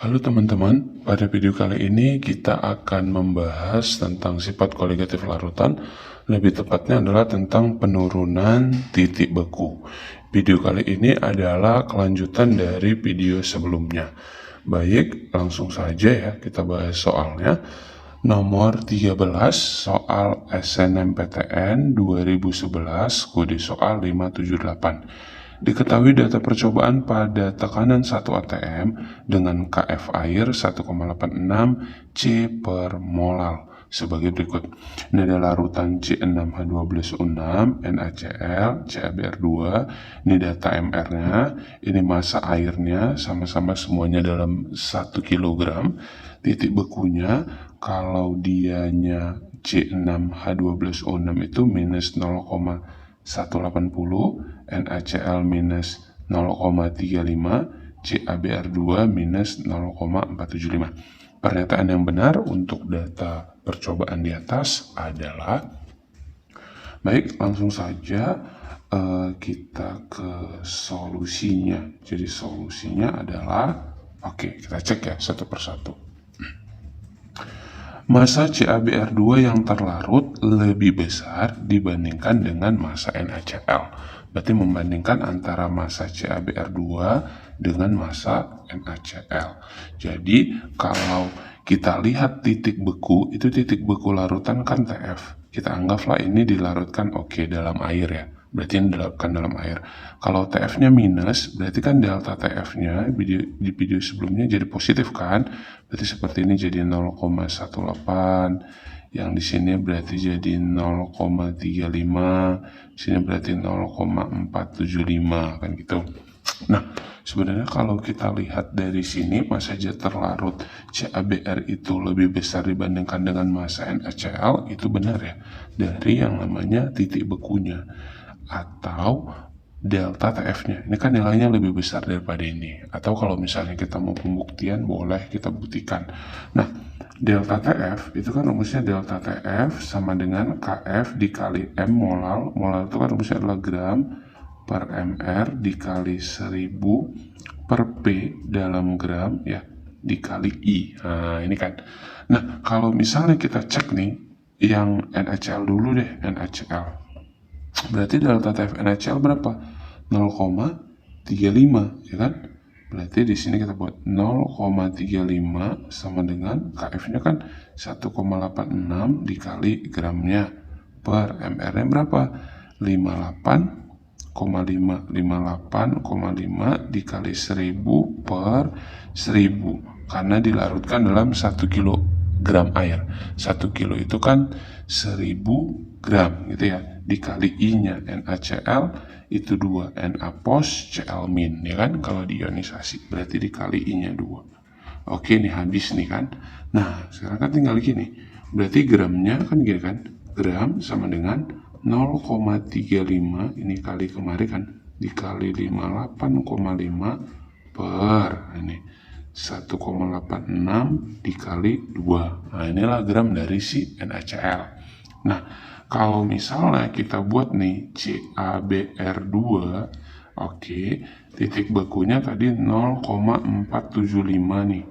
Halo teman-teman, pada video kali ini kita akan membahas tentang sifat koligatif larutan. Lebih tepatnya adalah tentang penurunan titik beku. Video kali ini adalah kelanjutan dari video sebelumnya. Baik, langsung saja ya kita bahas soalnya. Nomor 13, soal SNMPTN 2011, kode soal 578. Diketahui data percobaan pada tekanan 1 atm dengan KF air 1,86 C per molal sebagai berikut. Ini adalah larutan C6H12O6 NaCl CaBr2. Ini data MR-nya, ini massa airnya, sama-sama semuanya dalam 1 kg. Titik bekunya kalau dianya C6H12O6 itu minus 0,180, NaCl minus 0,35, CaBr2 minus 0,475. Pernyataan yang benar untuk data percobaan di atas adalah, baik, langsung saja kita ke solusinya. Jadi solusinya adalah, oke, kita cek ya satu persatu. Massa CaBr2 yang terlarut lebih besar dibandingkan dengan massa NaCl. Berarti membandingkan antara massa CaBr2 dengan massa NaCl. Jadi kalau kita lihat titik beku, itu titik beku larutan kan TF. Kita anggaplah ini dilarutkan dalam air ya. Berarti ini dilarutkan dalam air. Kalau TF-nya minus, berarti kan delta TF-nya di video sebelumnya jadi positif kan? Berarti seperti ini jadi 0,18. Yang di sini berarti jadi 0,35. Di sini berarti 0,475 kan gitu. Nah, sebenarnya kalau kita lihat dari sini, massa zat terlarut CaBr itu lebih besar dibandingkan dengan massa NaCl, itu benar ya, dari yang namanya titik bekunya atau delta TF-nya. Ini kan nilainya lebih besar daripada ini. Atau kalau misalnya kita mau pembuktian, boleh kita buktikan. Nah, delta TF itu kan rumusnya delta TF sama dengan KF dikali M molal. Molal itu kan rumusnya adalah gram per mr dikali 1000 per P dalam gram ya dikali I. Nah, ini kan. Nah, kalau misalnya kita cek nih yang NaCl dulu deh, NaCl. Berarti delta TF NaCl berapa? 0,35 ya kan? Berarti di sini kita buat 0,35 sama dengan KF-nya kan 1,86 dikali gramnya per mr-nya berapa? 58,5 dikali 1000 per 1000 karena dilarutkan dalam 1 kilogram air. 1 kilo itu kan 1000 gram gitu ya, dikali I-nya NaCl itu 2, Na pos Cl min ya kan, kalau diionisasi berarti dikali I-nya 2. Oke, ini habis nih kan. Nah, sekarang kan tinggal gini, berarti gramnya kan gini kan, gram sama dengan 0,35 ini kali kemarin kan, dikali 58,5 per ini 1,86 dikali 2. Nah, inilah gram dari si NaCl. Nah, kalau misalnya kita buat nih CaBr2, oke, titik bekunya tadi 0,475 nih,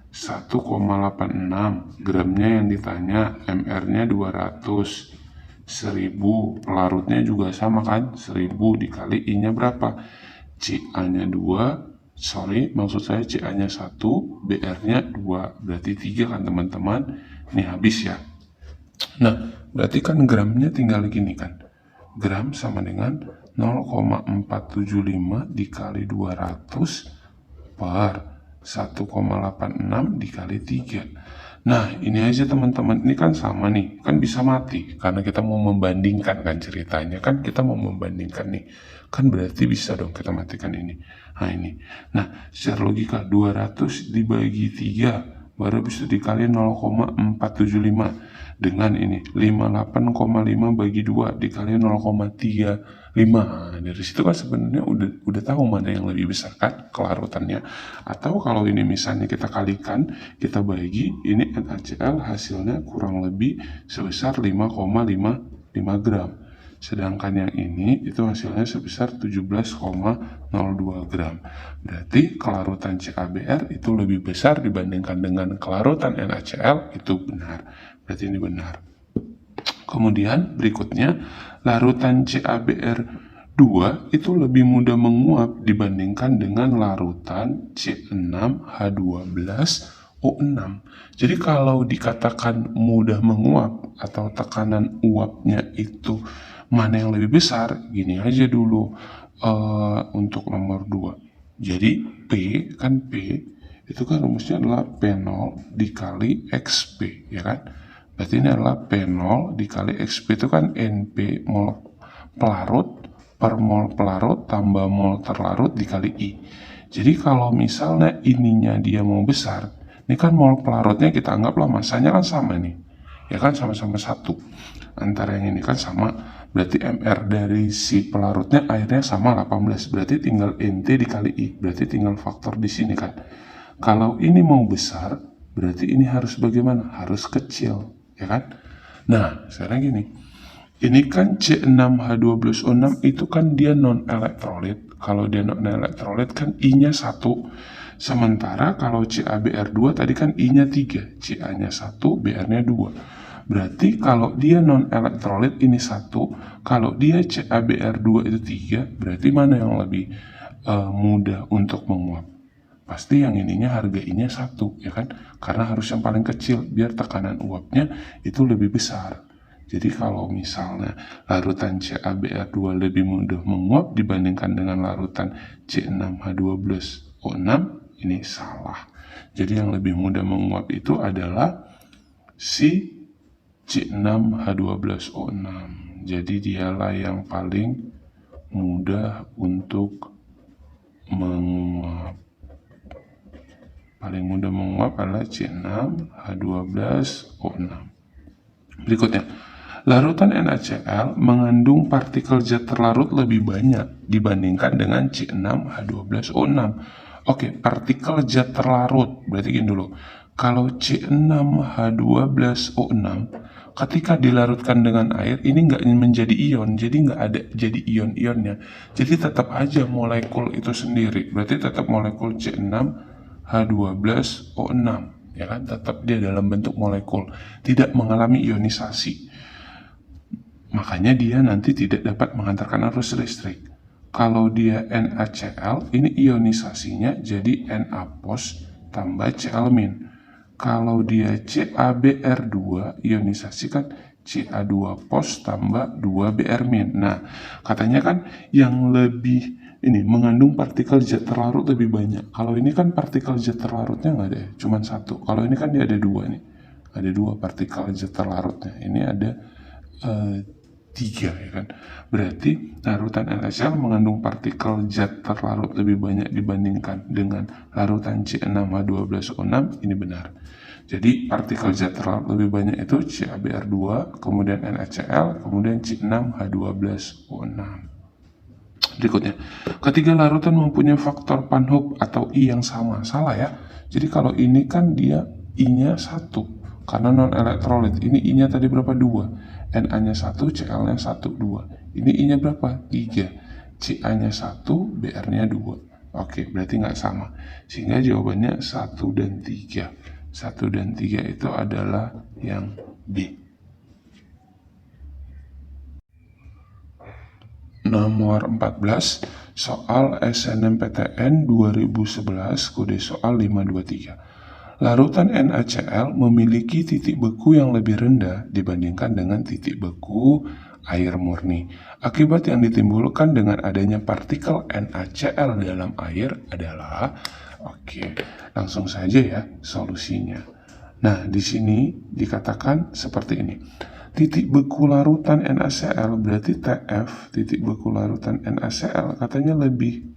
1,86 gramnya yang ditanya, mr-nya 200, 1000, pelarutnya juga sama kan, 1000 dikali I-nya berapa? Ca-nya 2, maksud saya Ca-nya 1, Br-nya 2, berarti 3 kan teman-teman. Ini habis ya. Nah, berarti kan gramnya tinggal gini kan, gram sama dengan 0,475 dikali 200 per 1,86 dikali 3. Nah, ini aja teman-teman, ini kan sama nih, kan bisa mati karena kita mau membandingkan kan, ceritanya kan kita mau membandingkan nih, kan berarti bisa dong kita matikan ini. Nah, ini. Nah, secara logika 200 dibagi 3 baru bisa dikali 0,475 dengan ini 58,5 bagi 2 dikali 0,35. Nah, dari situ kan sebenarnya udah tahu mana yang lebih besar kan kelarutannya. Atau kalau ini misalnya kita kalikan, kita bagi, ini NaCl hasilnya kurang lebih sebesar 5,55 gram. Sedangkan yang ini itu hasilnya sebesar 17,02 gram. Berarti kelarutan CaBr itu lebih besar dibandingkan dengan kelarutan NaCl, itu benar. Berarti ini benar. Kemudian berikutnya, larutan CaBr2 itu lebih mudah menguap dibandingkan dengan larutan C6H12O6. Jadi kalau dikatakan mudah menguap atau tekanan uapnya itu mana yang lebih besar, gini aja dulu untuk nomor 2. Jadi P itu kan rumusnya adalah P0 dikali XP, ya kan? Berarti ini adalah P0 dikali XP itu kan NP mol pelarut per mol pelarut tambah mol terlarut dikali I. Jadi kalau misalnya ininya dia mau besar, ini kan mol pelarutnya kita anggaplah masanya kan sama nih. Ya kan sama-sama 1. Antara yang ini kan sama, berarti MR dari si pelarutnya airnya sama 18. Berarti tinggal NT dikali I. Berarti tinggal faktor di sini kan. Kalau ini mau besar, berarti ini harus bagaimana? Harus kecil, ya kan? Nah, sekarang gini. Ini kan C6H12O6 itu kan dia non-elektrolit. Kalau dia non-elektrolit kan I-nya 1. Sementara kalau CaBr2 tadi kan I-nya 3. Ca-nya 1, Br-nya 2. Berarti kalau dia non-elektrolit ini 1. Kalau dia CaBr2 itu 3. Berarti mana yang lebih mudah untuk menguap? Pasti yang ininya harga I-nya 1, ya kan? Karena harus yang paling kecil, biar tekanan uapnya itu lebih besar. Jadi kalau misalnya larutan CaBr2 lebih mudah menguap dibandingkan dengan larutan C6H12O6, ini salah. Jadi yang lebih mudah menguap itu adalah si C6H12O6. Jadi dialah yang paling mudah untuk menguap. Paling mudah menguap adalah C6H12O6. Berikutnya, larutan NaCl mengandung partikel zat terlarut lebih banyak dibandingkan dengan C6H12O6. Oke, partikel zat terlarut, berarti gini dulu. Kalau C6H12O6, ketika dilarutkan dengan air, ini nggak menjadi ion, jadi nggak ada jadi ion-ionnya. Jadi tetap aja molekul itu sendiri, berarti tetap molekul C6H12O6. Ya kan, tetap dia dalam bentuk molekul, tidak mengalami ionisasi. Makanya dia nanti tidak dapat mengantarkan arus listrik. Kalau dia NaCl, ini ionisasinya jadi Na+ tambah Cl-. Kalau dia CaBr2, ionisasi kan Ca2+ tambah 2Br-. Nah, katanya kan yang lebih ini mengandung partikel zat terlarut lebih banyak. Kalau ini kan partikel zat terlarutnya nggak ada, cuma 1. Kalau ini kan dia ada 2 nih, ada 2 partikel zat terlarutnya. Ini ada 3, ya kan. Berarti larutan NaCl mengandung partikel zat terlarut lebih banyak dibandingkan dengan larutan C6H12O6. Ini benar. Jadi partikel zat terlarut lebih banyak itu CaBr2, kemudian NaCl, kemudian C6H12O6. Berikutnya, ketiga larutan mempunyai faktor Panhoff atau I yang sama. Salah ya. Jadi kalau ini kan dia I-nya 1 karena non-elektrolit. Ini I-nya tadi berapa? 2. Na-nya 1, Cl-nya 1, 2. Ini I-nya berapa? 3. Ca-nya 1, Br-nya 2. Oke, berarti nggak sama. Sehingga jawabannya 1 dan 3. 1 dan 3 itu adalah yang B. Nomor 14, soal SNMPTN 2011, kode soal 523. Larutan NaCl memiliki titik beku yang lebih rendah dibandingkan dengan titik beku air murni. Akibat yang ditimbulkan dengan adanya partikel NaCl dalam air adalah, oke, langsung saja ya solusinya. Nah, di sini dikatakan seperti ini. Titik beku larutan NaCl berarti TF, titik beku larutan NaCl katanya lebih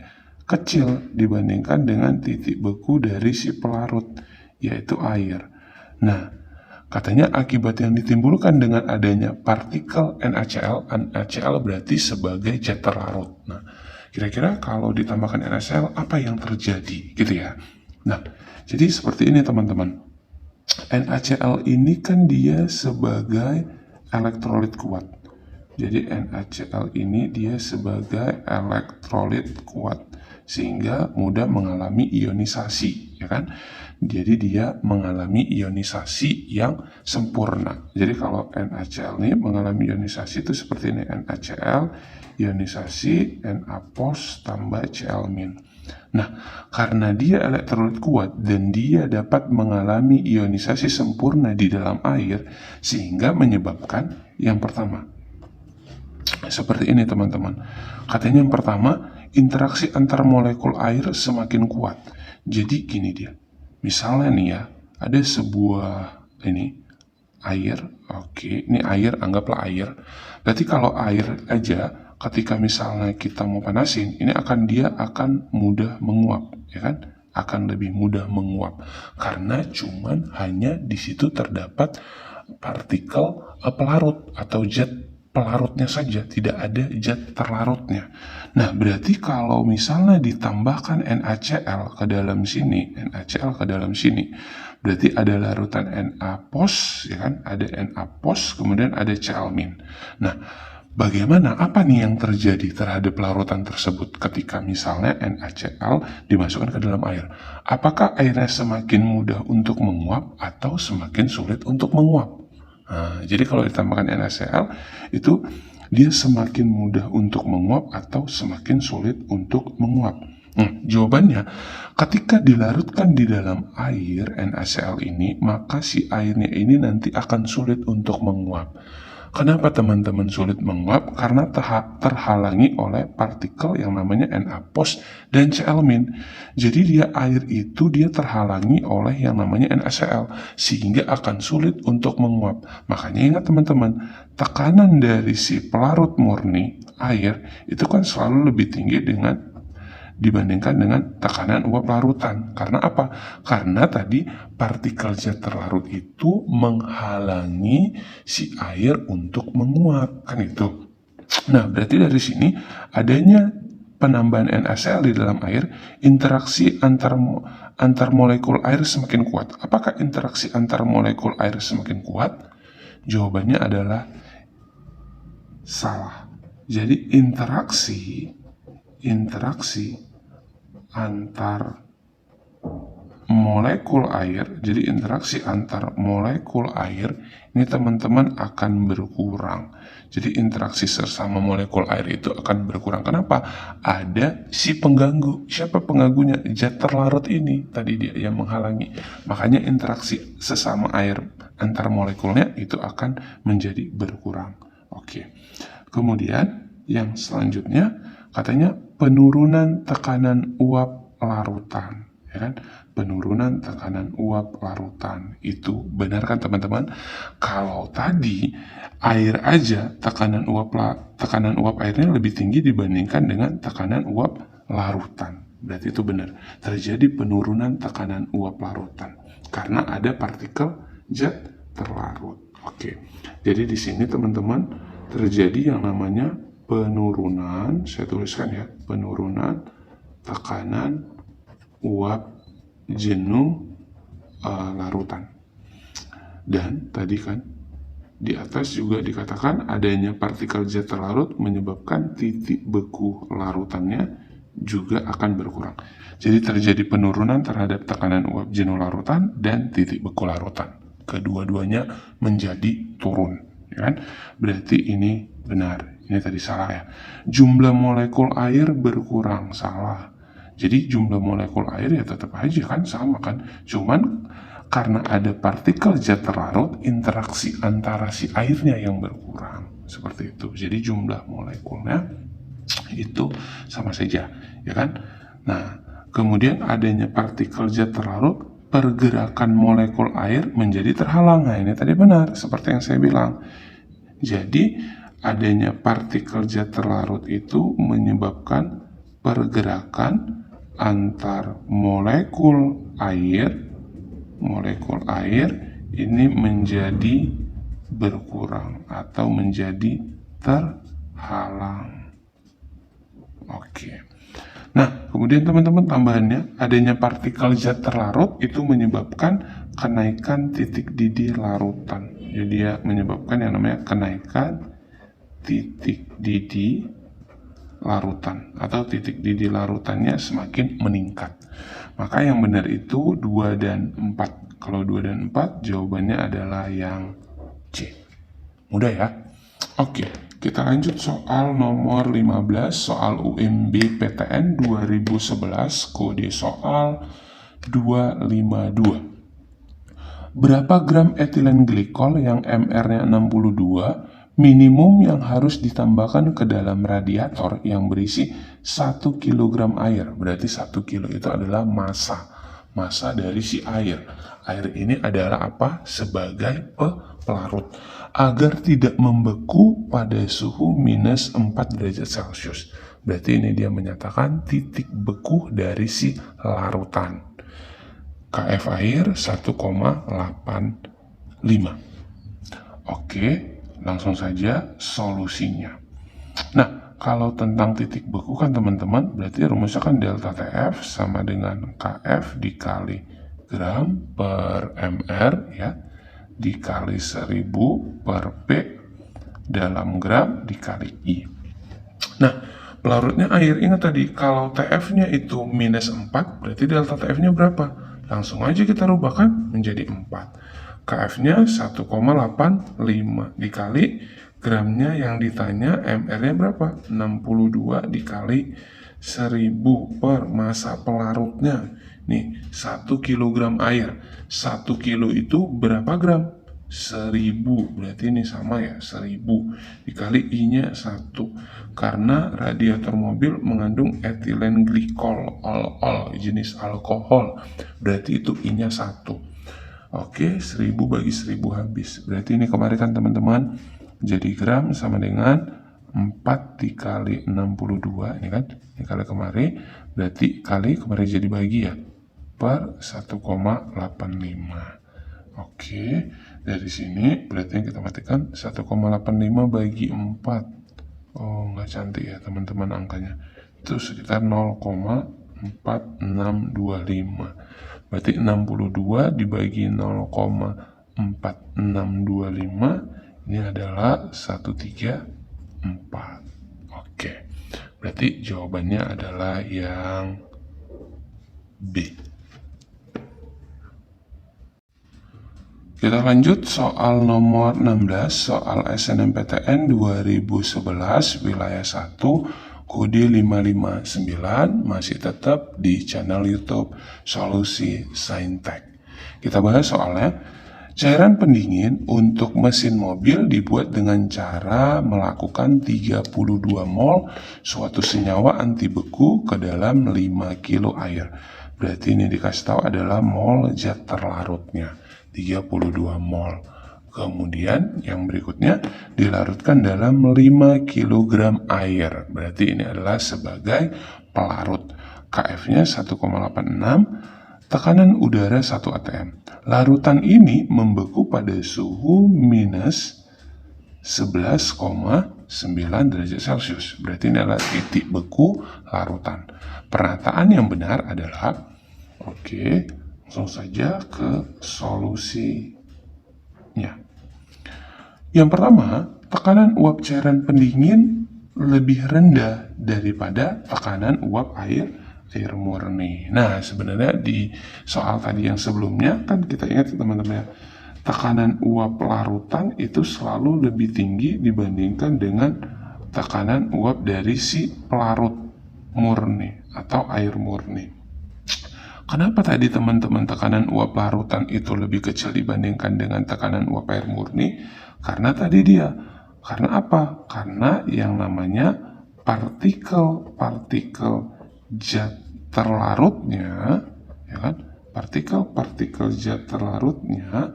kecil dibandingkan dengan titik beku dari si pelarut, yaitu air. Nah, katanya akibat yang ditimbulkan dengan adanya partikel NaCl, NaCl berarti sebagai zat terlarut. Nah, kira-kira kalau ditambahkan NaCl apa yang terjadi gitu ya. Nah, jadi seperti ini teman-teman. NaCl ini kan dia sebagai elektrolit kuat. Jadi NaCl ini dia sebagai elektrolit kuat sehingga mudah mengalami ionisasi, ya kan? Jadi dia mengalami ionisasi yang sempurna. Jadi kalau NaCl ini mengalami ionisasi itu seperti ini, NaCl ionisasi Na+ tambah Cl-. Nah, karena dia elektrolit kuat dan dia dapat mengalami ionisasi sempurna di dalam air, sehingga menyebabkan yang pertama, seperti ini teman-teman. Katanya yang pertama, interaksi antar molekul air semakin kuat. Jadi gini dia. Misalnya nih ya, ada sebuah air. Oke, ini air, anggaplah air. Berarti kalau air aja, ketika misalnya kita mau panasin, ini dia akan mudah menguap, ya kan? Akan lebih mudah menguap karena cuman hanya di situ terdapat partikel pelarut atau zat pelarutnya saja, tidak ada zat terlarutnya. Nah, berarti kalau misalnya ditambahkan NaCl ke dalam sini, berarti ada larutan Na+, ya kan? Ada Na+, kemudian ada Cl-. Nah, bagaimana, apa nih yang terjadi terhadap larutan tersebut ketika misalnya NaCl dimasukkan ke dalam air? Apakah airnya semakin mudah untuk menguap atau semakin sulit untuk menguap? Nah, jadi kalau ditambahkan NaCl itu dia semakin mudah untuk menguap atau semakin sulit untuk menguap? Jawabannya, ketika dilarutkan di dalam air NaCl ini, maka si airnya ini nanti akan sulit untuk menguap. Kenapa teman-teman sulit menguap? Karena terhalangi oleh partikel yang namanya Na+ dan Cl-. Jadi air itu dia terhalangi oleh yang namanya NaCl, sehingga akan sulit untuk menguap. Makanya ingat teman-teman, tekanan dari si pelarut murni air itu kan selalu lebih tinggi dibandingkan dengan tekanan uap larutan. Karena apa? Karena tadi partikel zat terlarut itu menghalangi si air untuk menguap, kan itu. Nah, berarti dari sini adanya penambahan NaCl di dalam air, interaksi antar molekul air semakin kuat. Apakah interaksi antar molekul air semakin kuat? Jawabannya adalah salah. Jadi interaksi antar molekul air, jadi interaksi antar molekul air ini teman-teman akan berkurang. Jadi interaksi sesama molekul air itu akan berkurang. Kenapa? Ada si pengganggu. Siapa pengganggunya? Zat terlarut ini tadi dia yang menghalangi. Makanya interaksi sesama air antar molekulnya itu akan menjadi berkurang. Oke. Kemudian yang selanjutnya katanya penurunan tekanan uap larutan, ya kan? Penurunan tekanan uap larutan itu benar kan teman-teman? Kalau tadi air aja tekanan uap airnya lebih tinggi dibandingkan dengan tekanan uap larutan. Berarti itu benar. Terjadi penurunan tekanan uap larutan karena ada partikel zat terlarut. Oke. Jadi di sini teman-teman terjadi yang namanya penurunan, saya tuliskan ya, penurunan tekanan uap jenuh larutan. Dan tadi kan di atas juga dikatakan adanya partikel zat terlarut menyebabkan titik beku larutannya juga akan berkurang. Jadi terjadi penurunan terhadap tekanan uap jenuh larutan dan titik beku larutan. Kedua-duanya menjadi turun, ya kan? Berarti ini benar. Ini tadi salah ya. Jumlah molekul air berkurang, salah. Jadi jumlah molekul air ya tetap aja kan sama kan. Cuman karena ada partikel zat terlarut, interaksi antara si airnya yang berkurang. Seperti itu. Jadi jumlah molekulnya itu sama saja, ya kan? Nah, kemudian adanya partikel zat terlarut, pergerakan molekul air menjadi terhalang. Nah, ini tadi benar seperti yang saya bilang. Jadi adanya partikel zat terlarut itu menyebabkan pergerakan antar molekul air ini menjadi berkurang atau menjadi terhalang. Oke. Nah, kemudian teman-teman tambahannya, adanya partikel zat terlarut itu menyebabkan kenaikan titik didih larutan. Jadi dia menyebabkan yang namanya kenaikan titik didih larutan atau titik didih larutannya semakin meningkat. Maka yang benar itu 2 dan 4. Kalau 2 dan 4 jawabannya adalah yang C. Mudah ya? Oke, kita lanjut soal nomor 15, soal UMB PTN 2011, kode soal 252. Berapa gram etilen glikol yang MR-nya 62 minimum yang harus ditambahkan ke dalam radiator yang berisi 1 kg air? Berarti 1 kilo itu adalah massa dari si air. Air ini adalah apa? Sebagai pelarut agar tidak membeku pada suhu minus 4 derajat Celcius. Berarti ini dia menyatakan titik beku dari si larutan. KF air 1,85. Oke, langsung saja solusinya. Nah, kalau tentang titik beku kan teman-teman, berarti rumusnya kan delta TF sama dengan KF dikali gram per MR ya, dikali 1000 per P dalam gram dikali I. Nah, pelarutnya air, ingat tadi kalau TF-nya itu minus 4, berarti delta TF-nya berapa? Langsung aja kita rubahkan menjadi 4. KF-nya 1,85 dikali gramnya yang ditanya, MR-nya berapa? 62 dikali 1000 per massa pelarutnya. Nih, 1 kg air. 1 kilo itu berapa gram? 1000. Berarti ini sama ya, 1000 dikali I-nya 1. Karena radiator mobil mengandung etilen glikol, jenis alkohol. Berarti itu I-nya 1. Oke, 1000 bagi 1000 habis. Berarti ini kemarin kan teman-teman, jadi gram sama dengan 4 dikali 62. Ini kan, ini kali kemarin. Berarti kali kemarin jadi bagi ya, per 1,85. Oke, dari sini berarti yang kita matikan 1,85 bagi 4. Oh, nggak cantik ya teman-teman angkanya. Itu sekitar 0,4625. Berarti 62 dibagi 0,4625 ini adalah 134. Oke, berarti jawabannya adalah yang B. Kita lanjut soal nomor 16, soal SNMPTN 2011 wilayah 1 kode 559, masih tetap di channel YouTube Solusi Saintek. Kita bahas soalnya, cairan pendingin untuk mesin mobil dibuat dengan cara melakukan 32 mol suatu senyawa anti beku ke dalam 5 kilo air. Berarti ini dikasih tahu adalah mol zat terlarutnya. 32 mol. Kemudian yang berikutnya dilarutkan dalam 5 kg air. Berarti ini adalah sebagai pelarut. KF-nya 1,86, tekanan udara 1 atm. Larutan ini membeku pada suhu minus 11,9 derajat Celcius. Berarti ini adalah titik beku larutan. Pernyataan yang benar adalah, oke, langsung saja ke solusinya. Yang pertama, tekanan uap cairan pendingin lebih rendah daripada tekanan uap air murni. Nah, sebenarnya di soal tadi yang sebelumnya kan kita ingat teman-teman ya, tekanan uap larutan itu selalu lebih tinggi dibandingkan dengan tekanan uap dari si pelarut murni atau air murni. Kenapa tadi teman-teman tekanan uap larutan itu lebih kecil dibandingkan dengan tekanan uap air murni? Karena tadi dia. Karena apa? Karena yang namanya partikel-partikel zat terlarutnya, ya kan? Partikel-partikel zat terlarutnya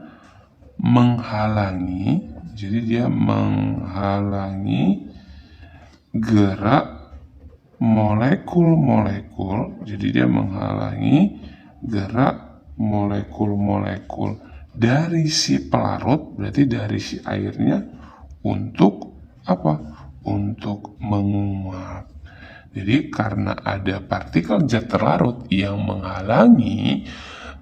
menghalangi, jadi dia menghalangi gerak molekul-molekul, jadi dia menghalangi gerak molekul-molekul dari si pelarut, berarti dari si airnya, untuk apa? Untuk menguap. Jadi karena ada partikel zat terlarut yang menghalangi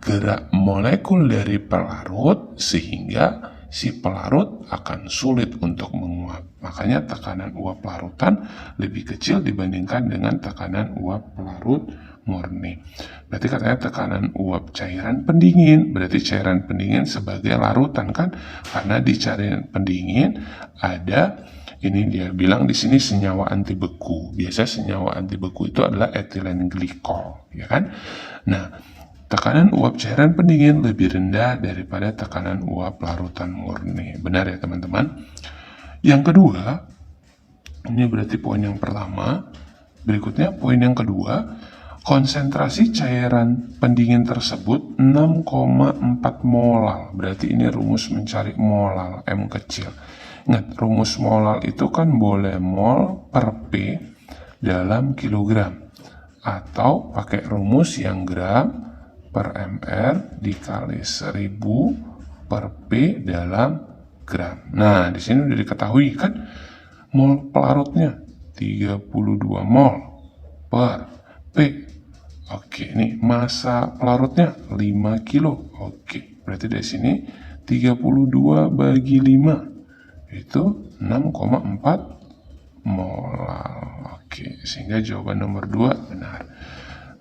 gerak molekul dari pelarut, sehingga si pelarut akan sulit untuk menguap. Makanya tekanan uap larutan lebih kecil dibandingkan dengan tekanan uap pelarut murni. Berarti katanya tekanan uap cairan pendingin, berarti cairan pendingin sebagai larutan kan? Karena di cairan pendingin ada, ini dia bilang di sini senyawa anti beku. Biasa senyawa anti beku itu adalah etilen glikol, ya kan? Nah, tekanan uap cairan pendingin lebih rendah daripada tekanan uap larutan murni. Benar ya teman-teman? Yang kedua, ini berarti poin yang pertama. Berikutnya poin yang kedua, konsentrasi cairan pendingin tersebut 6,4 molal. Berarti ini rumus mencari molal, M kecil. Ingat, rumus molal itu kan boleh mol per P dalam kilogram. Atau pakai rumus yang gram per mr dikali 1000 per P dalam gram. Nah, di sini udah diketahui kan mol pelarutnya 32 mol per P. Oke, ini massa pelarutnya 5 kilo. Oke, berarti dari sini 32 bagi 5 itu 6,4 molal. Oke, sehingga jawaban nomor 2 benar.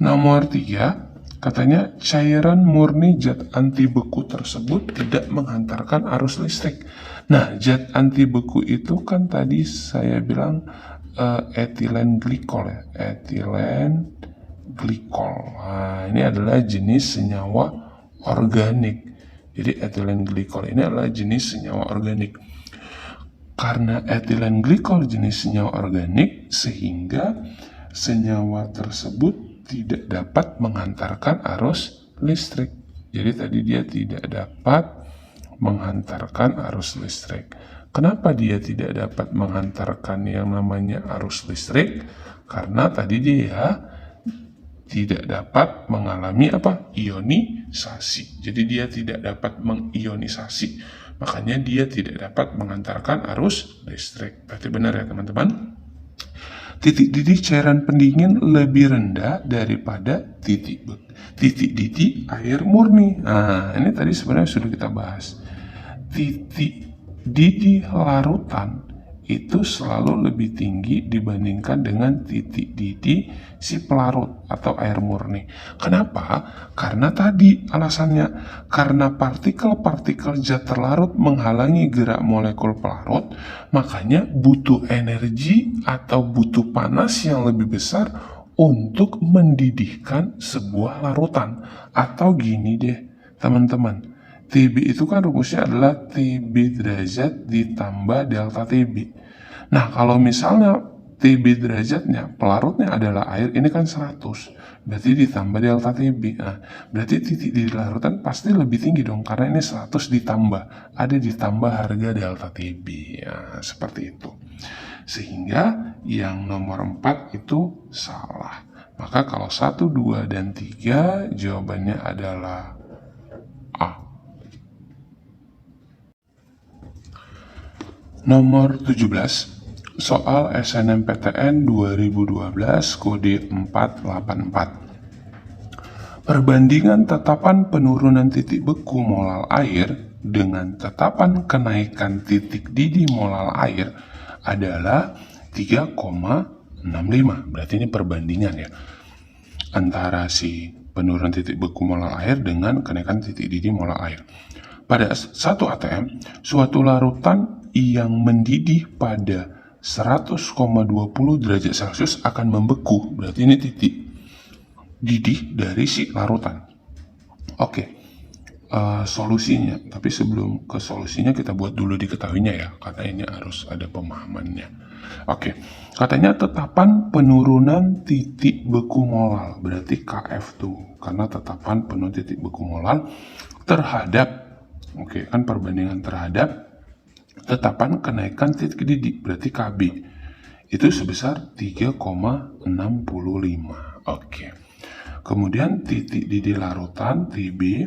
Nomor 3, katanya cairan murni zat anti beku tersebut tidak menghantarkan arus listrik. Nah, zat anti beku itu kan tadi saya bilang etilen glikol ya, etilen glikol. Nah, ini adalah jenis senyawa organik. Jadi etilen glikol ini adalah jenis senyawa organik. Karena etilen glikol jenis senyawa organik, sehingga senyawa tersebut tidak dapat menghantarkan arus listrik. Jadi tadi dia tidak dapat menghantarkan arus listrik. Kenapa dia tidak dapat menghantarkan yang namanya arus listrik? Karena tadi dia tidak dapat mengalami ionisasi. Jadi dia tidak dapat mengionisasi. Makanya dia tidak dapat mengantarkan arus listrik. Berarti benar ya teman-teman? Titik didih cairan pendingin lebih rendah daripada titik didih air murni. Nah, ini tadi sebenarnya sudah kita bahas. Titik didih larutan itu selalu lebih tinggi dibandingkan dengan titik didih si pelarut atau air murni. Kenapa? Karena tadi alasannya, karena partikel-partikel zat terlarut menghalangi gerak molekul pelarut, makanya butuh energi atau butuh panas yang lebih besar untuk mendidihkan sebuah larutan. Atau gini deh teman-teman, TB itu kan rumusnya adalah TB derajat ditambah delta TB. Nah, kalau misalnya TB derajatnya, pelarutnya adalah air, ini kan 100. Berarti ditambah delta TB. Nah, berarti titik di larutan pasti lebih tinggi dong, karena ini 100 ditambah. Ada ditambah harga delta TB. Ya, seperti itu. Sehingga yang nomor 4 itu salah. Maka kalau 1, 2, dan 3 jawabannya adalah A. Nomor 17, soal SNMPTN 2012 kode 484. Perbandingan tetapan penurunan titik beku molal air dengan tetapan kenaikan titik didih molal air adalah 3,65. Berarti ini perbandingan ya, antara si penurunan titik beku molal air dengan kenaikan titik didih molal air. Pada satu ATM, suatu larutan yang mendidih pada 100,20 derajat Celcius akan membeku. Berarti ini titik didih dari si larutan. Oke, solusinya. Tapi sebelum ke solusinya kita buat dulu diketahuinya ya, karena ini harus ada pemahamannya. Oke, katanya tetapan penurunan titik beku molal. Berarti KF tuh, karena tetapan penurunan titik beku molal terhadap, oke, kan perbandingan terhadap tetapan kenaikan titik didih, berarti KB itu sebesar 3,65. Oke. Kemudian titik didih larutan TB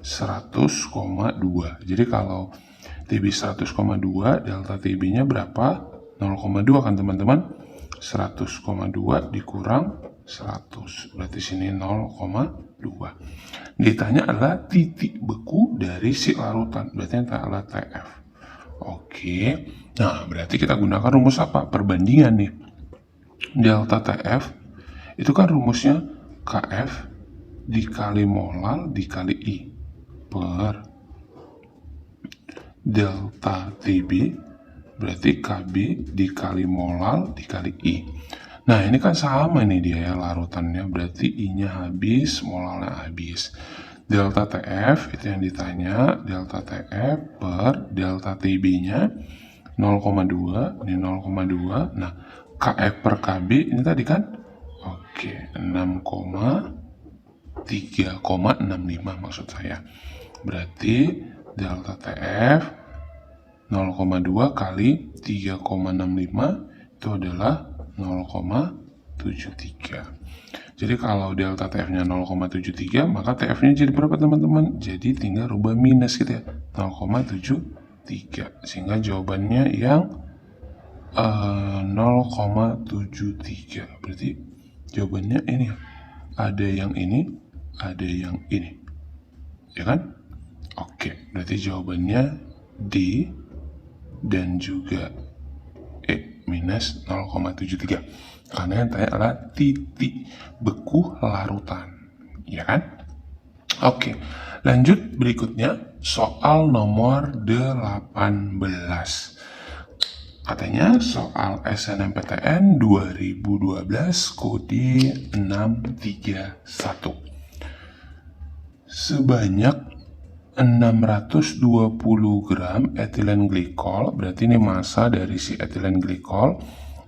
100,2. Jadi kalau TB 100,2, delta TB-nya berapa? 0,2 kan teman-teman? 100,2 dikurang 100. Berarti sini 0,2. Ditanya adalah titik beku dari si larutan, berarti yang adalah TF. Oke, nah berarti kita gunakan rumus apa? Perbandingan nih. Delta TF itu kan rumusnya KF dikali molal dikali I per delta TB, berarti KB dikali molal dikali I. Nah ini kan sama nih dia ya larutannya, berarti I-nya habis, molalnya habis. Delta TF itu yang ditanya, delta TF per delta TB-nya 0,2, ini 0,2. Nah, KF per KB ini tadi kan? Oke, 3,65 maksud saya. Berarti delta TF 0,2 kali 3,65 itu adalah 0,73. Jadi kalau delta TF-nya 0,73, maka TF-nya jadi berapa teman-teman? Jadi tinggal rubah minus gitu ya, 0,73. Sehingga jawabannya yang 0,73. Berarti jawabannya ini ya. Ada yang ini, ada yang ini. Ya kan? Oke, berarti jawabannya D dan juga E minus 0,73. Karena yang tanya adalah titik beku larutan, ya kan? Oke, lanjut berikutnya soal nomor 18. Katanya soal SNMPTN 2012 kode 631. Sebanyak 620 gram etilen glikol, berarti ini massa dari si etilen glikol,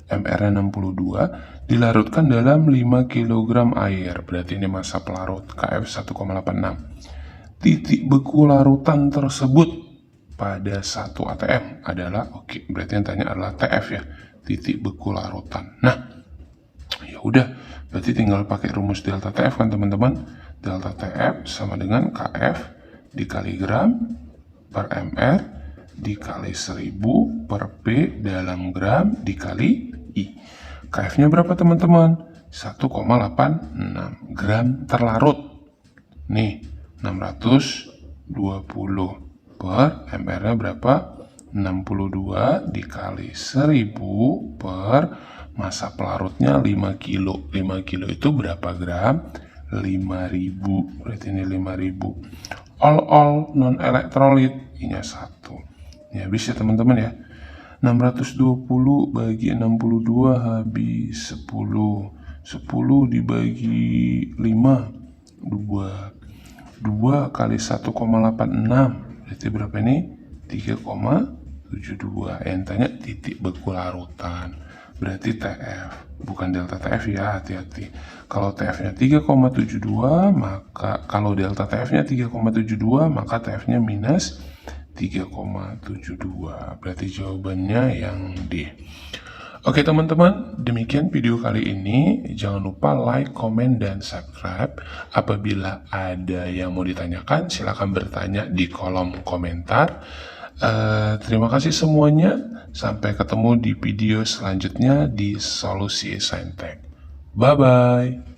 MR 62, dilarutkan dalam 5 kg air, berarti ini massa pelarut, KF 1,86. Titik beku larutan tersebut pada 1 ATM adalah, oke, berarti yang tanya adalah TF ya, titik beku larutan. Nah, ya udah, berarti tinggal pakai rumus delta TF kan teman-teman. Delta TF sama dengan KF dikali gram per MR dikali 1000 per P dalam gram dikali I. KF-nya berapa teman-teman? 1,86 gram terlarut. Nih, 620 per MR-nya berapa? 62 dikali 1000 per massa pelarutnya 5 kilo. 5 kilo itu berapa gram? 5000. Berarti ini 5000. All non elektrolit, I-nya 1. Ya habis ya teman-teman ya. 620 bagi 62 habis 10. 10 dibagi 5 2 kali 1,86 berarti berapa ini? 3,72. Yang tanya titik beku larutan, berarti TF, bukan delta TF ya, hati-hati. Kalau TF-nya 3,72, maka kalau delta TF-nya 3,72, maka TF-nya minus 3,72. Berarti jawabannya yang D. Oke teman-teman, demikian video kali ini. Jangan lupa like, komen, dan subscribe. Apabila ada yang mau ditanyakan, silakan bertanya di kolom komentar. Terima kasih semuanya. Sampai ketemu di video selanjutnya di Solusi Saintek. Bye-bye.